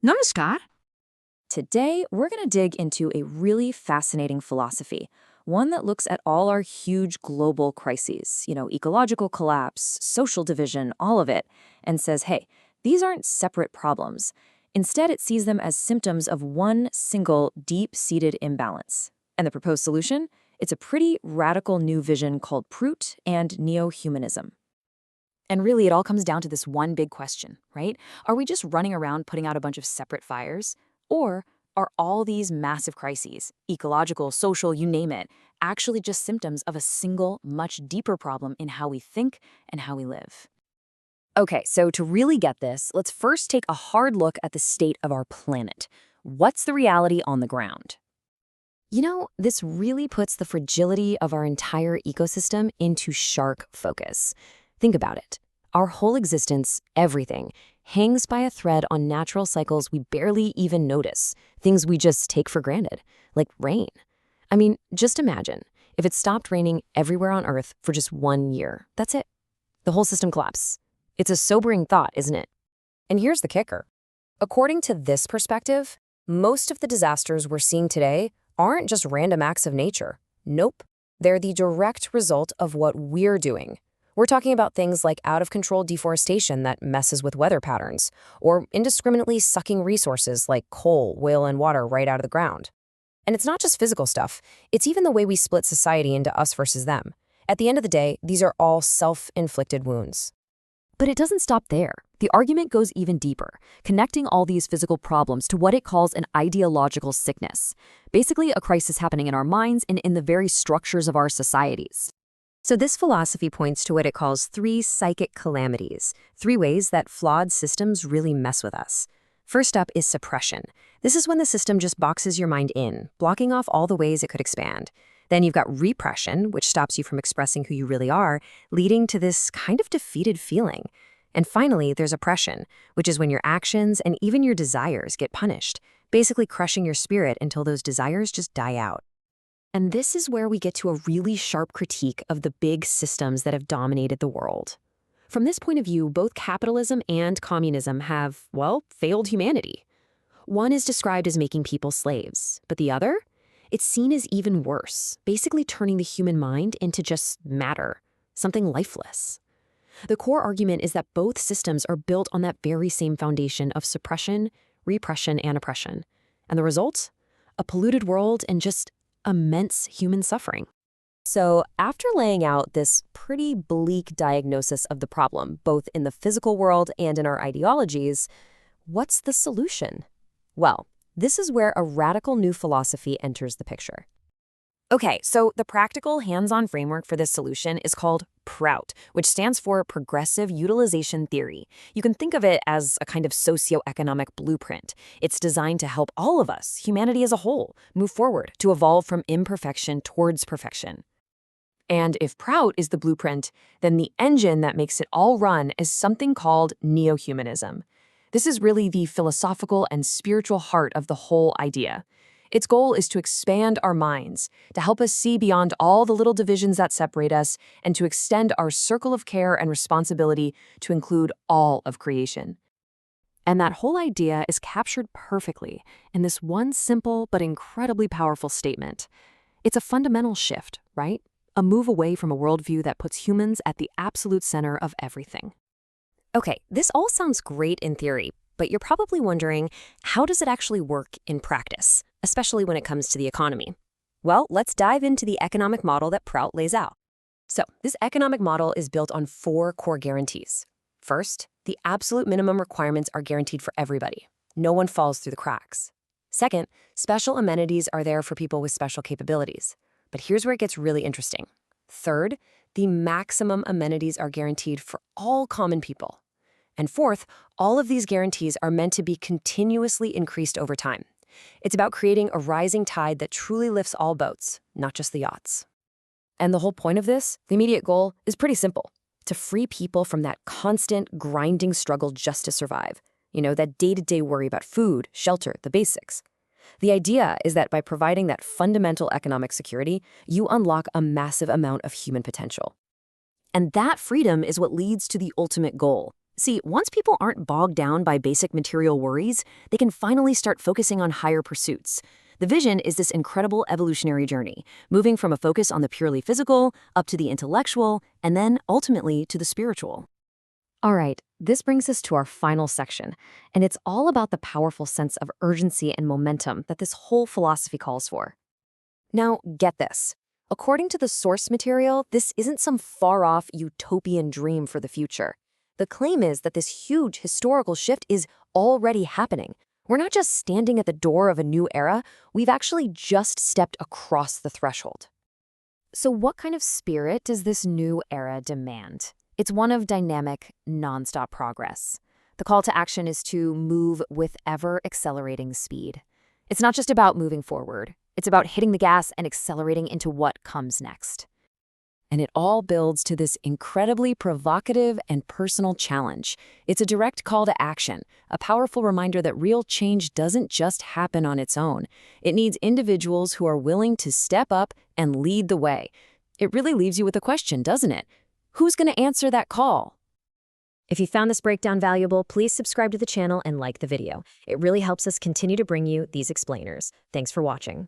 Namaskar. Today, we're going to dig into a really fascinating philosophy, one that looks at all our huge global crises, ecological collapse, social division, all of it, and says, hey, these aren't separate problems. Instead, it sees them as symptoms of one single deep-seated imbalance. And the proposed solution? It's a pretty radical new vision called Prout and Neohumanism. And really, it all comes down to this one big question, right? Are we just running around putting out a bunch of separate fires? Or are all these massive crises, ecological, social, you name it, actually just symptoms of a single, much deeper problem in how we think and how we live? Okay, so to really get this, let's first take a hard look at the state of our planet. What's the reality on the ground? This really puts the fragility of our entire ecosystem into sharp focus. Think about it. Our whole existence, everything, hangs by a thread on natural cycles we barely even notice, things we just take for granted, like rain. I mean, just imagine if it stopped raining everywhere on Earth for just 1 year. That's it. The whole system collapses. It's a sobering thought, isn't it? And here's the kicker. According to this perspective, most of the disasters we're seeing today aren't just random acts of nature. Nope. They're the direct result of what we're doing. We're talking about things like out-of-control deforestation that messes with weather patterns, or indiscriminately sucking resources like coal, oil, and water right out of the ground. And it's not just physical stuff, it's even the way we split society into us versus them. At the end of the day, these are all self-inflicted wounds. But it doesn't stop there. The argument goes even deeper, connecting all these physical problems to what it calls an ideological sickness. Basically, a crisis happening in our minds and in the very structures of our societies. So this philosophy points to what it calls 3 psychic calamities, 3 ways that flawed systems really mess with us. First up is suppression. This is when the system just boxes your mind in, blocking off all the ways it could expand. Then you've got repression, which stops you from expressing who you really are, leading to this kind of defeated feeling. And finally, there's oppression, which is when your actions and even your desires get punished, basically crushing your spirit until those desires just die out. And this is where we get to a really sharp critique of the big systems that have dominated the world. From this point of view, both capitalism and communism have, failed humanity. One is described as making people slaves, but the other? It's seen as even worse, basically turning the human mind into just matter, something lifeless. The core argument is that both systems are built on that very same foundation of suppression, repression, and oppression. And the result? A polluted world and just immense human suffering. So after laying out this pretty bleak diagnosis of the problem, both in the physical world and in our ideologies, what's the solution? Well, this is where a radical new philosophy enters the picture. Okay, so the practical hands-on framework for this solution is called Prout, which stands for Progressive Utilization Theory. You can think of it as a kind of socio-economic blueprint. It's designed to help all of us, humanity as a whole, move forward to evolve from imperfection towards perfection. And if Prout is the blueprint, then the engine that makes it all run is something called neohumanism. This is really the philosophical and spiritual heart of the whole idea. Its goal is to expand our minds, to help us see beyond all the little divisions that separate us, and to extend our circle of care and responsibility to include all of creation. And that whole idea is captured perfectly in this one simple but incredibly powerful statement. It's a fundamental shift, right? A move away from a worldview that puts humans at the absolute center of everything. Okay, this all sounds great in theory, but you're probably wondering, how does it actually work in practice, especially when it comes to the economy? Well, let's dive into the economic model that Prout lays out. So, this economic model is built on 4 core guarantees. First, the absolute minimum requirements are guaranteed for everybody. No one falls through the cracks. Second, special amenities are there for people with special capabilities. But here's where it gets really interesting. Third, the maximum amenities are guaranteed for all common people. And fourth, all of these guarantees are meant to be continuously increased over time. It's about creating a rising tide that truly lifts all boats, not just the yachts. And the whole point of this, the immediate goal, is pretty simple: to free people from that constant, grinding struggle just to survive. That day-to-day worry about food, shelter, the basics. The idea is that by providing that fundamental economic security, you unlock a massive amount of human potential. And that freedom is what leads to the ultimate goal: See, once people aren't bogged down by basic material worries, they can finally start focusing on higher pursuits. The vision is this incredible evolutionary journey, moving from a focus on the purely physical up to the intellectual, and then ultimately to the spiritual. All right, this brings us to our final section, and it's all about the powerful sense of urgency and momentum that this whole philosophy calls for. Now, get this. According to the source material, this isn't some far-off utopian dream for the future. The claim is that this huge historical shift is already happening. We're not just standing at the door of a new era, we've actually just stepped across the threshold. So what kind of spirit does this new era demand? It's one of dynamic, nonstop progress. The call to action is to move with ever-accelerating speed. It's not just about moving forward. It's about hitting the gas and accelerating into what comes next. And it all builds to this incredibly provocative and personal challenge. It's a direct call to action, a powerful reminder that real change doesn't just happen on its own. It needs individuals who are willing to step up and lead the way. It really leaves you with a question, doesn't it? Who's going to answer that call? If you found this breakdown valuable, please subscribe to the channel and like the video. It really helps us continue to bring you these explainers. Thanks for watching.